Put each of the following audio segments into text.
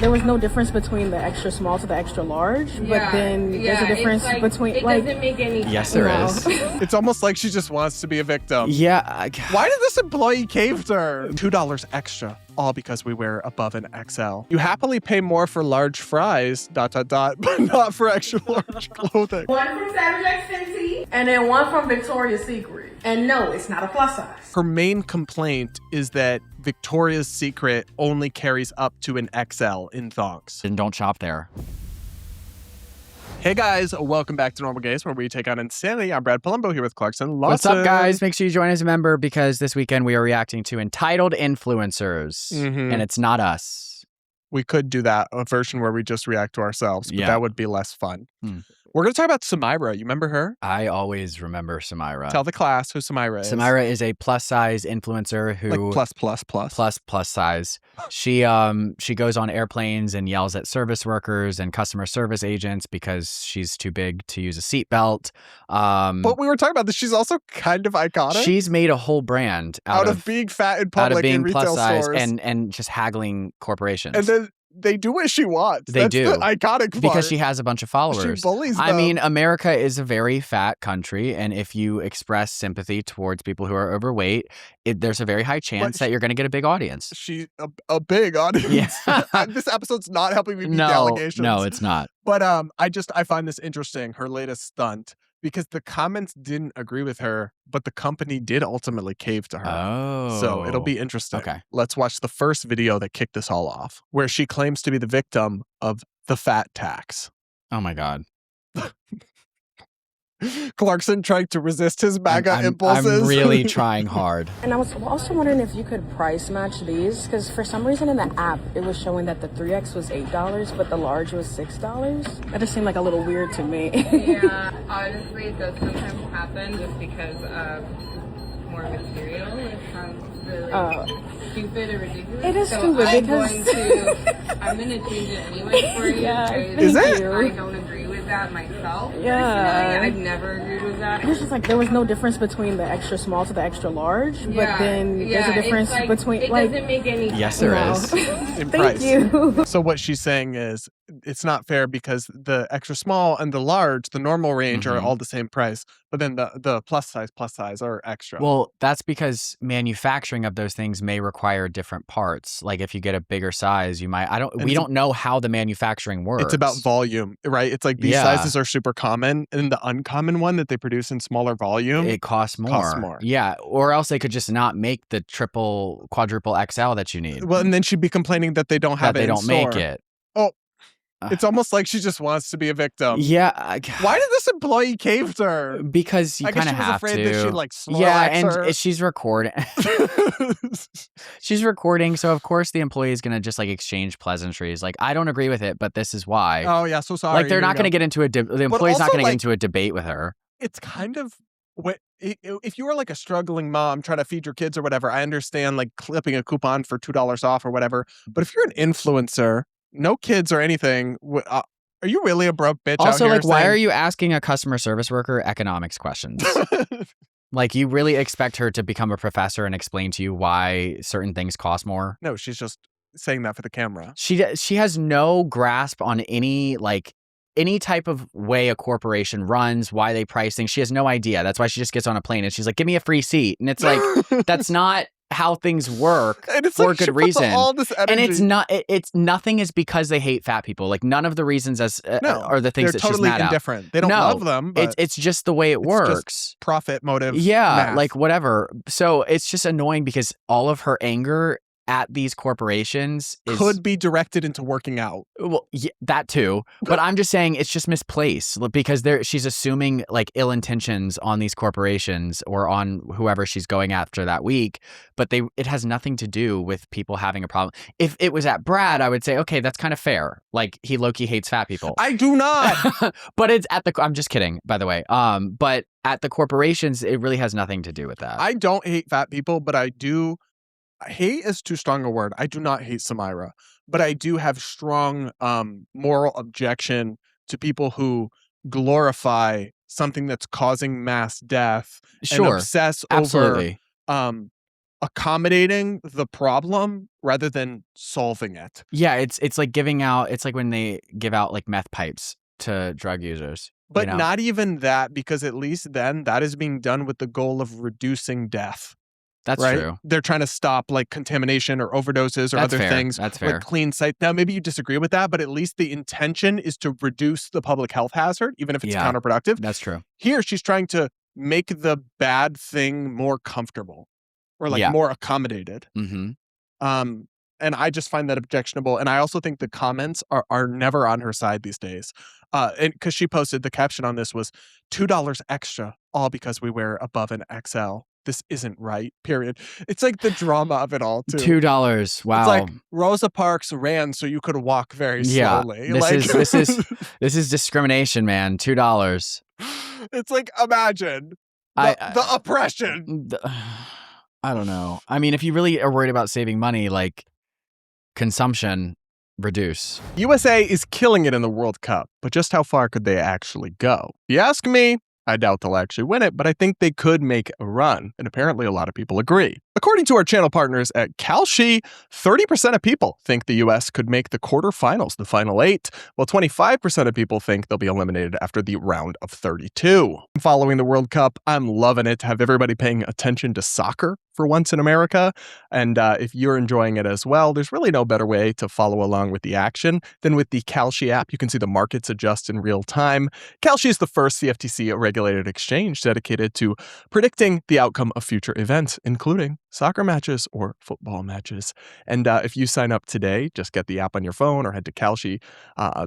There was no difference between the extra small to the extra large, but then there's a difference between it doesn't make any sense. Yes, there is. It's almost like she just wants to be a victim. Yeah. Why did this employee cave to her? $2 extra, all because we wear above an XL. You happily pay more for large fries, ... but not for extra large clothing. One from Savage X Fenty, and then one from Victoria's Secret. And no, it's not a plus size. Her main complaint is that Victoria's Secret only carries up to an XL in thongs. And don't shop there. Hey guys, welcome back to Normal Gaze, where we take on insanity. I'm Brad Polumbo here with Clarkson Lawson. What's up, guys? Make sure you join as a member because this weekend we are reacting to entitled influencers, and it's not us. We could do that, a version where we just react to ourselves, but that would be less fun. We're going to talk about Samyra. You remember her? I always remember Samyra. Tell the class who Samyra is. Samyra is a plus-size influencer who... Like plus size. She goes on airplanes and yells at service workers and customer service agents because she's too big to use a seatbelt. But we were talking about this. She's also kind of iconic. She's made a whole brand out of being fat in public, out of being in retail plus size stores. and just haggling corporations. And then they do what she wants. They That's do. the iconic part. Because she has a bunch of followers. She bullies them. I mean, America is a very fat country, and if you express sympathy towards people who are overweight, there's a very high chance that you're going to get a big audience. She's a big audience. Yeah. This episode's not helping me beat the allegations. No, it's not. But I find this interesting, her latest stunt, because the comments didn't agree with her, but the company did ultimately cave to her. Oh. So it'll be interesting. Okay. Let's watch the first video that kicked this all off, where she claims to be the victim of the fat tax. Oh, my God. Clarkson trying to resist his MAGA impulses. I'm really trying hard. And I was also wondering if you could price match these, because for some reason in the app, it was showing that the 3X was $8, but the large was $6. That just seemed like a little weird to me. Yeah, honestly, it does sometimes happen just because of more material. It sounds really stupid or ridiculous. It is stupid I'm going to change it anyway for you. Yeah, is it? I don't agree with that myself. Yeah. Personally, I've never agreed with that. It was just like there was no difference between the extra small to the extra large, but then there's a difference between it doesn't make any sense. Yes, there is. In Thank price. you. So what she's saying is it's not fair because the extra small and the large, the normal range, are all the same price, but then the plus size are extra. Well, that's because manufacturing of those things may require different parts. Like if you get a bigger size, you might, we don't know how the manufacturing works. It's about volume, right? It's like these sizes are super common, and the uncommon one that they produce in smaller volume, it costs more. Yeah, or else they could just not make the triple, quadruple XL that you need. Well, and then she'd be complaining that they don't have it. They in don't store. make it. Oh, it's almost like she just wants to be a victim. Yeah. Why did this employee cave to her? Because you kind of have to. I guess she was afraid that she'd like Snorlax her. And she's recording. She's recording, so of course the employee is going to just like exchange pleasantries. Like, I don't agree with it, but this is why. Oh yeah, so sorry. Like they're not going to get into the employee's not going to get into a debate with her. It's kind of if you were like a struggling mom trying to feed your kids or whatever, I understand like clipping a coupon for $2 off or whatever. But if you're an influencer, no kids or anything, are you really a broke bitch? Also, out here like, why saying, are you asking a customer service worker economics questions? Like, you really expect her to become a professor and explain to you why certain things cost more? No, she's just saying that for the camera. She has no grasp on any type of way a corporation runs, why they price things. She has no idea. That's why she just gets on a plane and she's like, give me a free seat. And it's like, that's not how things work and it's for like good reason. All this energy. And it's not, nothing is because they hate fat people. Like, none of the reasons are the things that totally she's mad indifferent. at. They don't love them. But it's just the way it works. Just profit motive. Yeah, math. like whatever. So it's just annoying because all of her anger at these corporations could be directed into working out. Well, yeah, that too. But I'm just saying it's just misplaced because she's assuming like ill intentions on these corporations or on whoever she's going after that week. But it has nothing to do with people having a problem. If it was at Brad, I would say, okay, that's kind of fair. Like he low-key hates fat people. I do not. But it's at I'm just kidding, by the way. But at the corporations, it really has nothing to do with that. I don't hate fat people, but I do. Hate is too strong a word. I do not hate Samyra, but I do have strong moral objection to people who glorify something that's causing mass death and obsess over accommodating the problem rather than solving it. Yeah, it's like giving out. It's like when they give out like meth pipes to drug users. But you know? not even that, because at least then that is being done with the goal of reducing death. That's right? true. They're trying to stop like contamination or overdoses or That's other fair. things. That's fair. Like clean sites. Now, maybe you disagree with that, but at least the intention is to reduce the public health hazard, even if it's Yeah. counterproductive. That's true. Here, she's trying to make the bad thing more comfortable or like Yeah. more accommodated. Mm-hmm. And I just find that objectionable. And I also think the comments are never on her side these days. And because she posted, the caption on this was $2 extra, all because we wear above an XL. This isn't right, period. It's like the drama of it all, too. $2. Wow. It's like Rosa Parks ran so you could walk very slowly. This is discrimination, man. $2. It's like, imagine the oppression. I don't know. I mean, if you really are worried about saving money, like consumption, reduce. USA is killing it in the World Cup, but just how far could they actually go? If you ask me, I doubt they'll actually win it, but I think they could make a run, and apparently a lot of people agree. According to our channel partners at Kalshi, 30% of people think the U.S. could make the quarterfinals, the final 8, while 25% of people think they'll be eliminated after the round of 32. Following the World Cup, I'm loving it to have everybody paying attention to soccer for once in America, and if you're enjoying it as well, there's really no better way to follow along with the action than with the Kalshi app. You can see the markets adjust in real time. Kalshi is the first CFTC-regulated exchange dedicated to predicting the outcome of future events, including soccer matches or football matches. And if you sign up today, just get the app on your phone or head to Kalshi's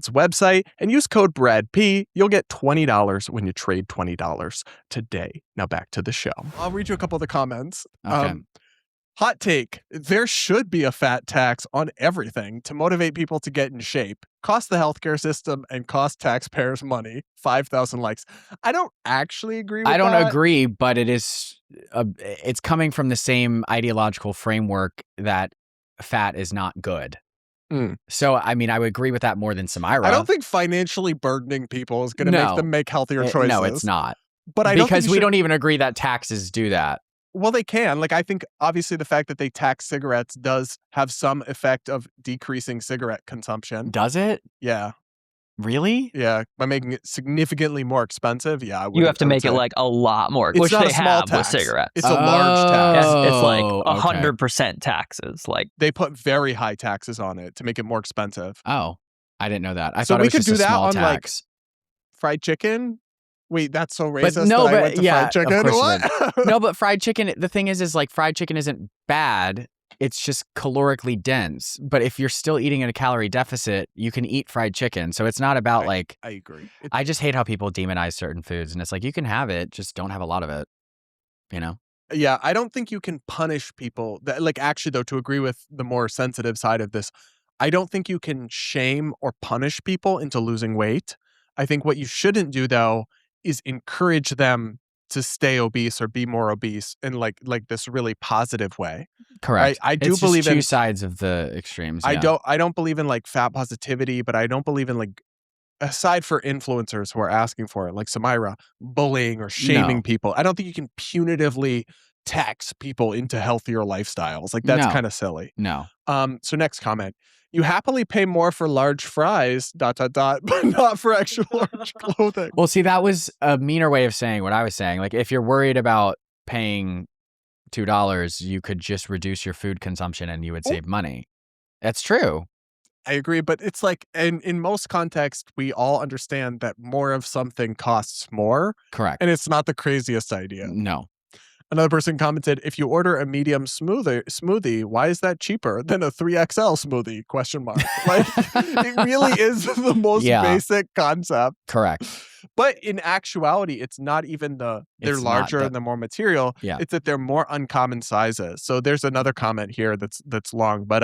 website and use code BRADP. You'll get $20 when you trade $20 today. Now back to the show. I'll read you a couple of the comments. Okay. Hot take. There should be a fat tax on everything to motivate people to get in shape, cost the healthcare system, and cost taxpayers money. 5,000 likes. I don't actually agree with that. I don't agree, but it's coming from the same ideological framework that fat is not good. So, I mean, I would agree with that more than Samyra. I don't think financially burdening people is going to make them make healthier choices. No, it's not. But I because we don't even agree that taxes do that. Well, they can. Like, I think obviously the fact that they tax cigarettes does have some effect of decreasing cigarette consumption. Does it? Yeah. Really? Yeah. By making it significantly more expensive. Yeah. You have to make it like a lot more, which not they a small have tax. with cigarettes. It's a large tax. It's like okay. 100% taxes. Like they put very high taxes on it to make it more expensive. Oh, I didn't know that. I So thought we it was could just do a that small on, like, tax. Fried chicken. Wait, that's so racist. But no, that I went to yeah, fried chicken. of course What? No, but fried chicken, the thing is like fried chicken isn't bad. It's just calorically dense. But if you're still eating at a calorie deficit, you can eat fried chicken. So it's not about I agree. I just hate how people demonize certain foods. And it's like, you can have it, just don't have a lot of it. You know? Yeah, I don't think you can punish people. Like, actually, though, to agree with the more sensitive side of this, I don't think you can shame or punish people into losing weight. I think what you shouldn't do, though, is encourage them to stay obese or be more obese in like this really positive way. Correct. I do it's believe just two in sides of the extremes. Yeah. I don't believe in like fat positivity, but I don't believe in like, aside for influencers who are asking for it, like Samyra, bullying or shaming people. I don't think you can punitively tax people into healthier lifestyles. Like that's kind of silly. No. So next comment. You happily pay more for large fries, ... but not for extra large clothing. Well, see, that was a meaner way of saying what I was saying. Like, if you're worried about paying $2, you could just reduce your food consumption and you would save money. That's true. I agree, but it's like, in most contexts, we all understand that more of something costs more. Correct. And it's not the craziest idea. No. Another person commented, if you order a medium smoothie, why is that cheaper than a 3XL smoothie? ? Like, it really is the most basic concept. Correct. But in actuality, it's not even they're larger and they're more material. Yeah. It's that they're more uncommon sizes. So there's another comment here that's long. But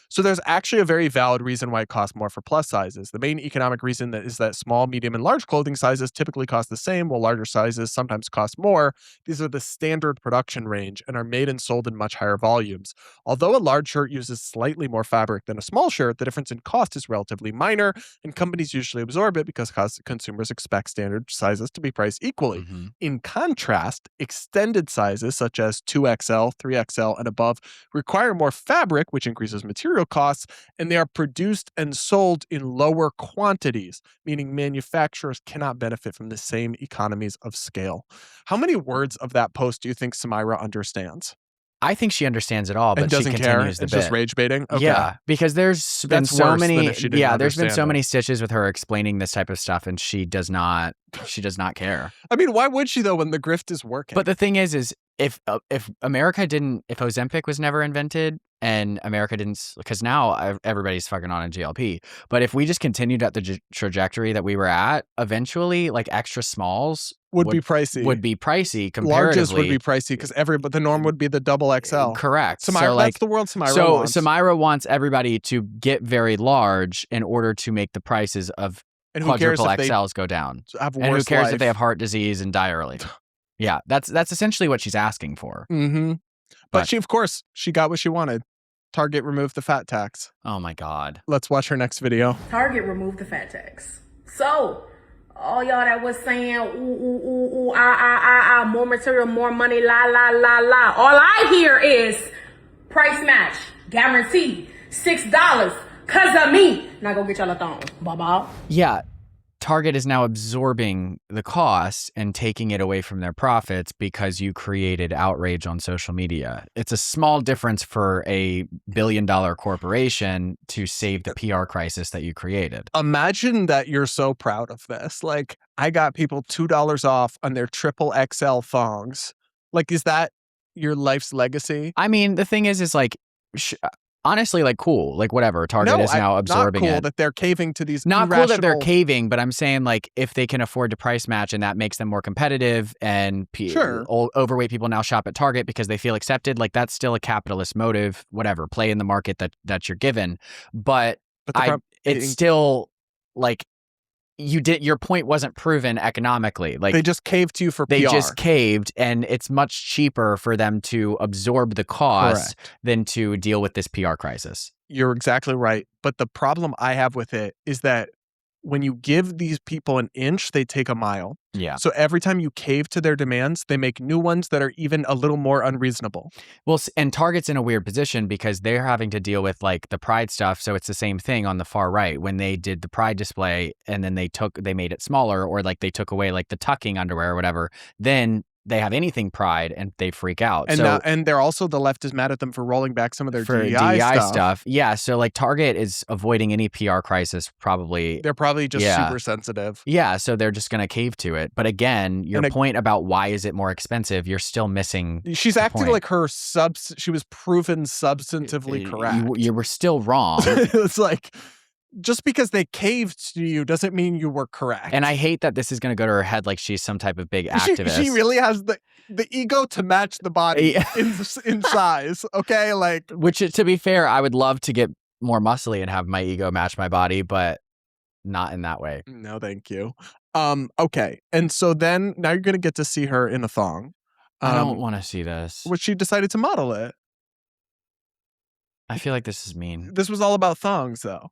So there's actually a very valid reason why it costs more for plus sizes. The main economic reason is that small, medium, and large clothing sizes typically cost the same, while larger sizes sometimes cost more. These are the standard production range and are made and sold in much higher volumes. Although a large shirt uses slightly more fabric than a small shirt, the difference in cost is relatively minor, and companies usually absorb it because consumers expect standard sizes to be priced equally. Mhm. In contrast, extended sizes such as 2XL, 3XL, and above require more fabric, which increases material costs, and they are produced and sold in lower quantities, meaning manufacturers cannot benefit from the same economies of scale. How many words of that post do you think Samyra understands? I think she understands it all, And but she doesn't care? continues the It's bit. just rage baiting? Okay. Yeah, because there's been That's so worse than many. if she didn't Yeah, there's been so understand many it. stitches with her explaining this type of stuff, and she does not. She does not care. I mean, why would she though when the grift is working? But the thing is if America didn't, if Ozempic was never invented and America didn't, because now everybody's fucking on a GLP. But if we just continued at the trajectory that we were at, eventually, like extra smalls would be pricey. Would be pricey comparatively. Larges would be pricey because but the norm would be the double XL. Correct. Samyra, So, like, that's the world Samyra wants. Samyra wants everybody to get very large in order to make the prices of And who cares quadruple if they XLs go down. have And who worse cares life? if they have heart disease and die early? Yeah, that's essentially what she's asking for. Mm-hmm. But But- she, of course, she got what she wanted. Target removed the fat tax. Oh my God. Let's watch her next video. Target removed the fat tax. So, all y'all that was saying, more material, more money, la, la, la, la. All I hear is price match, guaranteed, $6, cause of me. Now go get y'all a thong. Bye-bye. Yeah. Target is now absorbing the cost and taking it away from their profits because you created outrage on social media. It's a small difference for a billion-dollar corporation to save the PR crisis that you created. Imagine that you're so proud of this. Like, I got people $2 off on their triple XL thongs. Like, is that your life's legacy? I mean, the thing is like, honestly, like, cool, like, whatever. Target is now absorbing not cool it. that they're caving to these Not cool that they're irrational- caving, but I'm saying, like, if they can afford to price match and that makes them more competitive and Sure. overweight people now shop at Target because they feel accepted, like, that's still a capitalist motive, whatever, play in the market that you're given. But it's still, like, your point wasn't proven economically. Like, they just caved to you for they PR. just caved, and it's much cheaper for them to absorb the cost than to deal with this PR crisis. You're exactly right. But the problem I have with it is that when you give these people an inch, they take a mile. Yeah. So every time you cave to their demands, they make new ones that are even a little more unreasonable. Well, and Target's in a weird position because they're having to deal with like the Pride stuff. So it's the same thing on the far right when they did the Pride display and then they made it smaller, or like they took away like the tucking underwear or whatever. Then they have anything Pride and they freak out. And so and they're also, the left is mad at them for rolling back some of their for DEI stuff. Yeah. So like Target is avoiding any PR crisis probably. They're probably just super sensitive. Yeah. So they're just going to cave to it. But again, your point about why is it more expensive, you're still missing. She's acting point. like she was proven substantively correct. You were still wrong. It's like, just because they caved to you doesn't mean you were correct. And I hate that this is going to go to her head like she's some type of big activist. She really has the ego to match the body in size, okay? Like, which, to be fair, I would love to get more muscly and have my ego match my body, but not in that way. No, thank you. Okay. And so then now you're going to get to see her in a thong. I don't want to see this. Which she decided to model it. I feel like this is mean. This was all about thongs, though.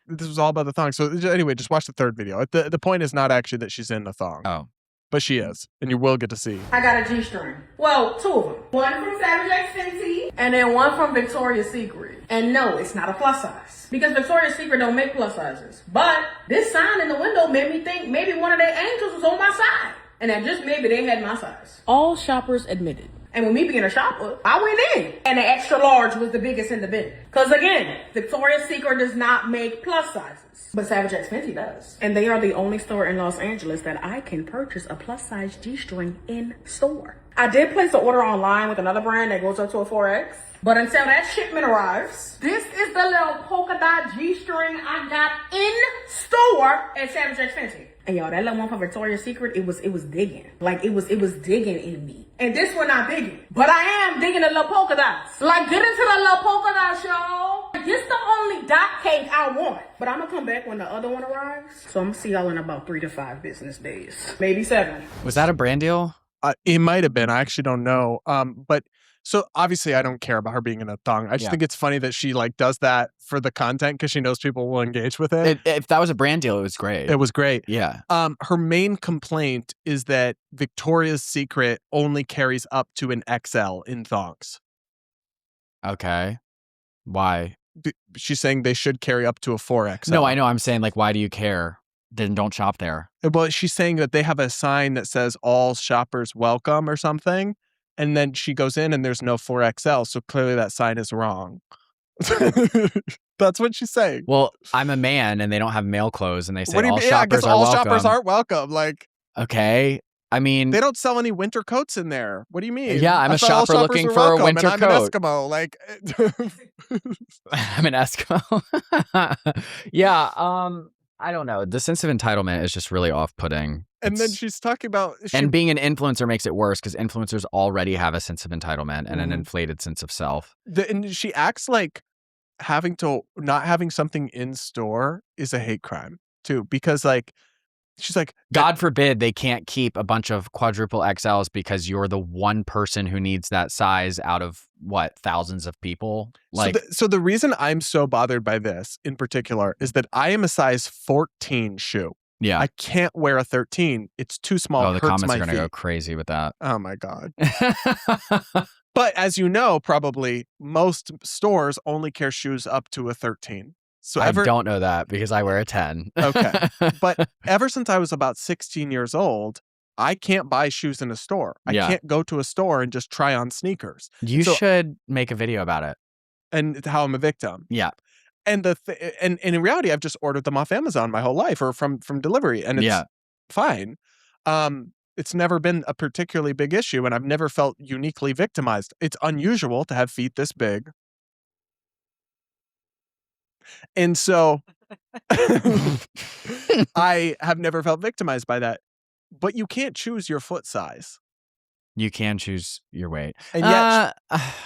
This was all about the thong. So anyway, just watch the third video. The point is not actually that she's in a thong. Oh. But she is. And you will get to see. I got a G-string. Well, two of them. One from Savage X Fenty, and then one from Victoria's Secret. And no, it's not a plus size. Because Victoria's Secret don't make plus sizes. But this sign in the window made me think maybe one of their angels was on my side. And that just maybe they had my size. All shoppers admitted. And with me being a shopper, I went in. And the extra large was the biggest in the bin. Because again, Victoria's Secret does not make plus sizes. But Savage X Fenty does. And they are the only store in Los Angeles that I can purchase a plus size G-string in store. I did place an order online with another brand that goes up to a 4X. But until that shipment arrives, this is the little polka dot G-string I got in store. store at Savage X Fenty. And y'all, that little one from Victoria's Secret, it was digging. Like it was digging in me. And this one not digging. But I am digging the little polka dots. Like get into the little polka dots, y'all. This the only dot cake I want. But I'm gonna come back when the other one arrives. So I'm gonna see y'all in about 3 to 5 business days. Maybe 7. Was that a brand deal? It might have been. I actually don't know. But so obviously I don't care about her being in a thong. I just think it's funny that she like does that for the content because she knows people will engage with it. If that was a brand deal, it was great. It was great. Yeah. Her main complaint is that Victoria's Secret only carries up to an XL in thongs. Okay. Why? She's saying they should carry up to a 4XL. No, I know. I'm saying, like, why do you care? Then don't shop there. Well, she's saying that they have a sign that says all shoppers welcome or something. And then she goes in and there's no 4XL. So clearly that sign is wrong. That's what she's saying. Well, I'm a man and they don't have male clothes and they say What do you all mean? shoppers I guess are all welcome. shoppers aren't welcome. Like, okay. I mean, they don't sell any winter coats in there. What do you mean? Yeah, I'm I a thought all shopper shoppers looking were for a welcome, winter and I'm coat. an Eskimo. Like, I'm an Eskimo. Yeah. I don't know. The sense of entitlement is just really off-putting. and then she's talking about And being an influencer makes it worse because influencers already have a sense of entitlement and an Mhm. inflated sense of self. and she acts like not having something in store is a hate crime too, because like she's like, God forbid they can't keep a bunch of quadruple XLs because you're the one person who needs that size out of what, thousands of people? Like, so the reason I'm so bothered by this in particular is that I am a size 14 shoe. yeah. I can't wear a 13. It's too small. Oh, It the hurts comments my are going to go feet. crazy with that. Oh my God. But as you know, probably most stores only carry shoes up to a 13. So I don't know that because I wear a 10. Okay. But ever since I was about 16 years old, I can't buy shoes in a store. I Yeah. can't go to a store and just try on sneakers. You So- should make a video about it. And how I'm a victim. Yeah. And and in reality, I've just ordered them off Amazon my whole life or from delivery, and it's Yeah. fine. It's never been a particularly big issue, and I've never felt uniquely victimized. It's unusual to have feet this big. And so I have never felt victimized by that. But you can't choose your foot size. You can choose your weight. And yet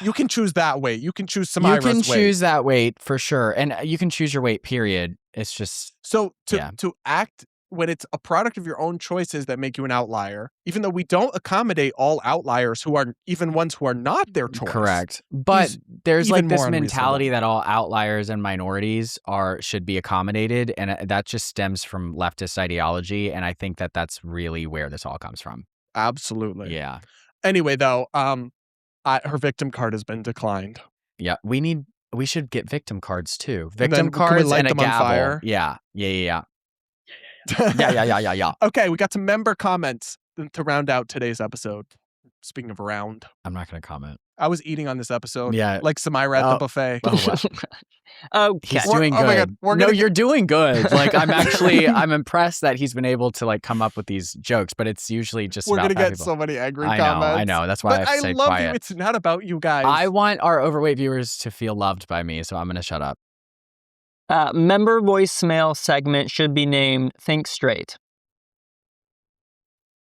you can choose that weight. You can choose you Samyra's can weight. choose that weight for sure. And you can choose your weight, period. It's just, So Yeah. to act when it's a product of your own choices that make you an outlier, even though we don't accommodate all outliers who are even ones who are not their choice. correct. But is there's like even this more mentality unreasonable. that all outliers and minorities should be accommodated. And that just stems from leftist ideology. And I think that that's really where this all comes from. Absolutely. Yeah. Anyway, though, her victim card has been declined. Yeah. We should get victim cards too. And then Victim can we cards light and a them on gavel. fire? Yeah. Yeah. Okay, we got some member comments to round out today's episode. Speaking of round, I'm not going to comment. I was eating on this episode. Yeah. Like Samyra at the Oh. buffet. Oh, wow. Okay. He's doing Oh good. my God, we're No, gonna you're doing good. Like I'm impressed that he's been able to like come up with these jokes, but it's usually just We're about gonna bad get people. so many angry I comments. know. That's why But I have to stay love quiet. you. It's not about you guys. I want our overweight viewers to feel loved by me, so I'm going to shut up. Member voicemail segment should be named Think Straight.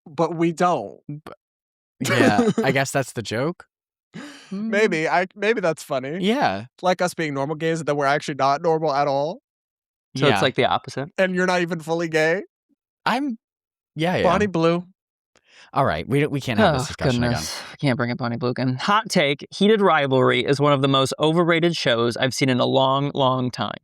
But we don't. Yeah, I guess that's the joke. Maybe that's funny. Yeah. Like us being normal gays, that we're actually not normal at all, So Yeah. it's like the opposite. and you're not even fully gay. Yeah. Bonnie Blue. All right, we can't have this discussion goodness. I can't bring up Bonnie Bluken. Hot take, Heated Rivalry is one of the most overrated shows I've seen in a long, long time.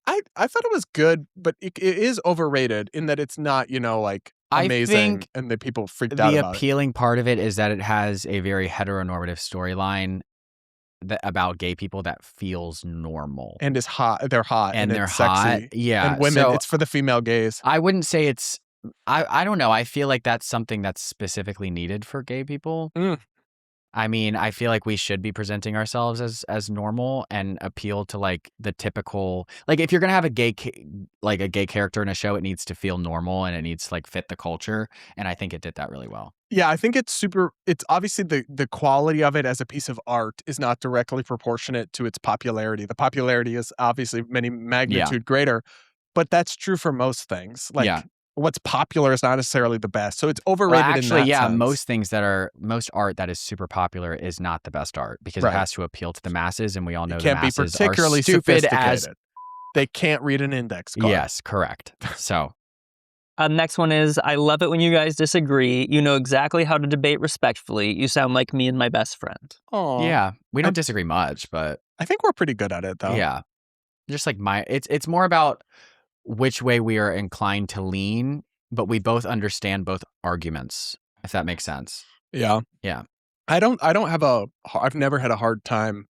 I thought it was good, but it is overrated in that it's not, like I amazing, think and that people freaked out The about it. appealing part of it is that it has a very heteronormative storyline about gay people that feels normal. And is hot. They're hot, And they're it's hot. sexy. Yeah. And women. So It's for the female gays. I wouldn't say it's. I don't know. I feel like that's something that's specifically needed for gay people. Mm. I mean, I feel like we should be presenting ourselves as normal and appeal to like the typical, like if you're gonna have a gay character in a show, it needs to feel normal and it needs to like fit the culture. And I think it did that really well. Yeah, I think it's obviously the quality of it as a piece of art is not directly proportionate to its popularity. The popularity is obviously many magnitude greater, But that's true for most things. Like Yeah. what's popular is not necessarily the best. So it's Well, overrated actually, in that sense. most art that is super popular is not the best art because it has to appeal to the masses, and we all know It the can't be masses particularly are stupid sophisticated. They can't read an index card. Yes, correct. So Next one is, I love it when you guys disagree. You know exactly how to debate respectfully. You sound like me and my best friend. Aw. yeah, we don't disagree much, but I think we're pretty good at it though. yeah, just like it's more about which way we are inclined to lean, but we both understand both arguments, if that makes sense. Yeah. Yeah. I've never had a hard time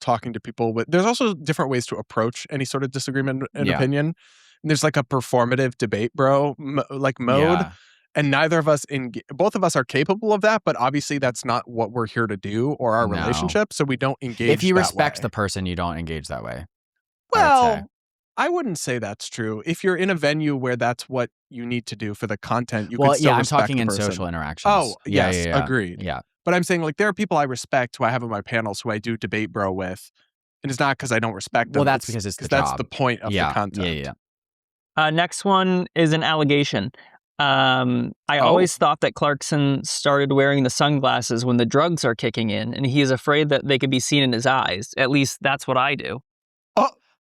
talking to people with, there's also different ways to approach any sort of disagreement and opinion. And there's like a performative debate, bro, mode. Yeah. And both of us are capable of that, but obviously that's not what we're here to do or our relationship. So we don't engage. If you that respect way. the person, you don't engage that way. Well, I wouldn't say that's true. If you're in a venue where that's what you need to do for the content, you can still I'm respect talking the in person. social interactions. Oh, yes, agreed. Yeah. But I'm saying like there are people I respect who I have on my panels who I do debate bro with. And it's not because I don't respect them. Well, that's because it's the that's job. the point of the content. Yeah. Next one is an allegation. I always thought that Clarkson started wearing the sunglasses when the drugs are kicking in, and he is afraid that they could be seen in his eyes. At least that's what I do.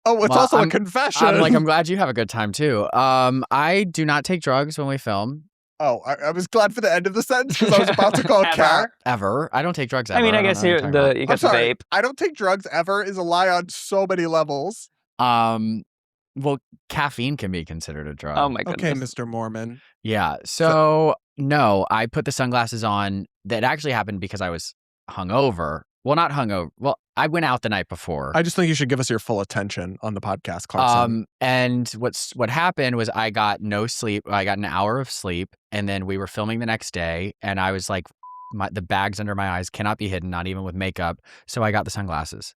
Oh, it's also a confession. I'm glad you have a good time too. I do not take drugs when we film. Oh, I was glad for the end of the sentence because I was about to call Kat. Ever. I don't take drugs ever. I mean, I guess you got the vape. I don't take drugs ever is a lie on so many levels. Well, caffeine can be considered a drug. Oh my goodness. Okay, Mr. Mormon. Yeah. So no, I put the sunglasses on. That actually happened because I was hungover. Well, not hungover. Well, I went out the night before. I just think you should give us your full attention on the podcast, Clarkson. And what happened was I got no sleep. I got an hour of sleep, and then we were filming the next day, and I was like, the bags under my eyes cannot be hidden, not even with makeup. So I got the sunglasses.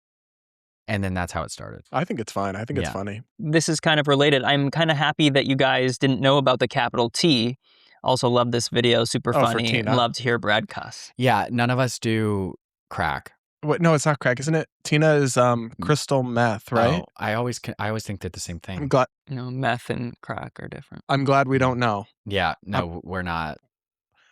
And then that's how it started. I think it's fine. I think it's funny. This is kind of related. I'm kind of happy that you guys didn't know about the capital T. Also love this video. Super funny. Love to hear Brad cuss. Yeah, none of us do crack. What? No, it's not crack, isn't it? Tina is crystal meth, right? Oh, I always think they're the same thing. I'm glad. No, meth and crack are different. I'm glad we don't know. Yeah, no, we're not.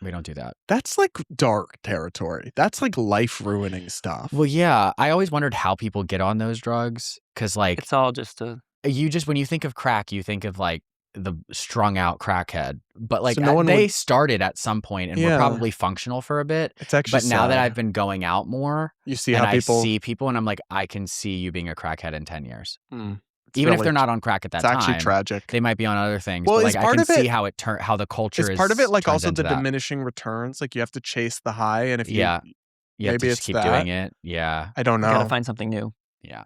We don't do that. That's like dark territory. That's like life-ruining stuff. Well, yeah. I always wondered how people get on those drugs. Because, like, it's all just a... when you think of crack, you think of, like, the strung out crackhead. But, like, So they started at some point and were probably functional for a bit. It's actually But now that I've been going out more, you see how people... I see people and I'm like, I can see you being a crackhead in 10 years. Even if they're not on crack at that time. It's actually tragic. They might be on other things. Well, but like, I can see how the culture is. Is part of it like also the that. diminishing returns? Like you have to chase the high, and if you have maybe to just it's keep that. doing it. Yeah, I don't know. Gotta find something new. Yeah.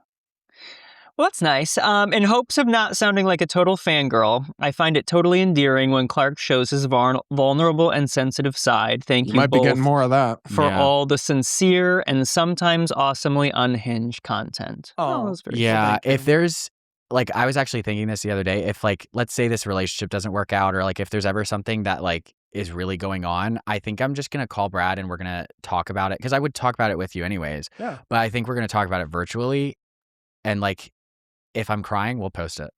Well, that's nice. In hopes of not sounding like a total fangirl, I find it totally endearing when Clark shows his vulnerable and sensitive side. Thank you might be both getting more of that for all the sincere and sometimes awesomely unhinged content. Oh, that was very yeah. cool. If there's like, I was actually thinking this the other day. If like, let's say this relationship doesn't work out, or like if there's ever something that like is really going on, I think I'm just gonna call Brad and we're gonna talk about it because I would talk about it with you anyways. Yeah. But I think we're gonna talk about it virtually, and like, if I'm crying, we'll post it.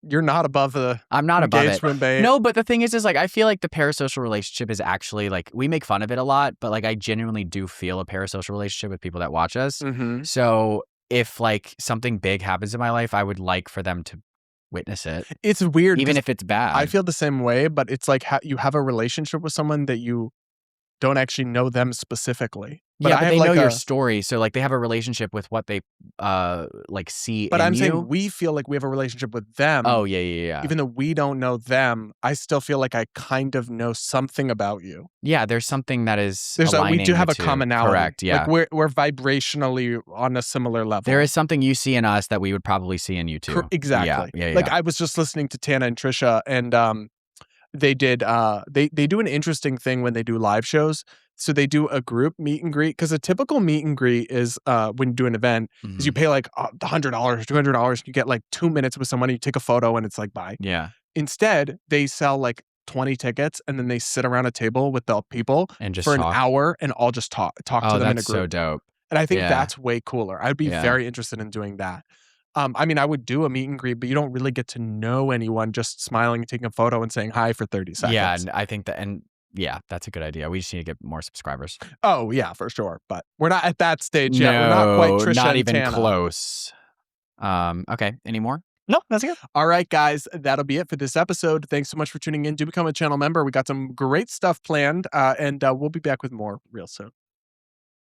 You're not above the I'm not above it. Babe. No, but the thing is like I feel like the parasocial relationship is actually like we make fun of it a lot, but like I genuinely do feel a parasocial relationship with people that watch us. Mm-hmm. So if like something big happens in my life, I would like for them to witness it. It's weird, even if it's bad. I feel the same way, but it's like you have a relationship with someone that you don't actually know them specifically. But yeah, but they know like your story, so like they have a relationship with what they like see. But I'm you. saying we feel like we have a relationship with them. Oh yeah. Even though we don't know them, I still feel like I kind of know something about you. Yeah, there's something that is. We do have a two. commonality. Correct. Yeah, like we're vibrationally on a similar level. There is something you see in us that we would probably see in you too. Exactly. Yeah. Like I was just listening to Tana and Trisha, and they did they do an interesting thing when they do live shows. So they do a group meet and greet, because a typical meet and greet is when you do an event is you pay like $100, $200, you get like 2 minutes with someone, you take a photo and it's like bye. Yeah. Instead, they sell like 20 tickets and then they sit around a table with the people and just for talk. An hour and all just talk to them in a group. So dope. And I think that's way cooler. I'd be very interested in doing that. I mean, I would do a meet and greet, but you don't really get to know anyone just smiling and taking a photo and saying hi for 30 seconds. Yeah, and I think that, and yeah, that's a good idea. We just need to get more subscribers. Oh, yeah, for sure. But we're not at that stage yet. We're not quite Trisha not and even Tana. close. Okay, any more? No, that's good. All right, guys, that'll be it for this episode. Thanks so much for tuning in. Do become a channel member. We got some great stuff planned, and we'll be back with more real soon.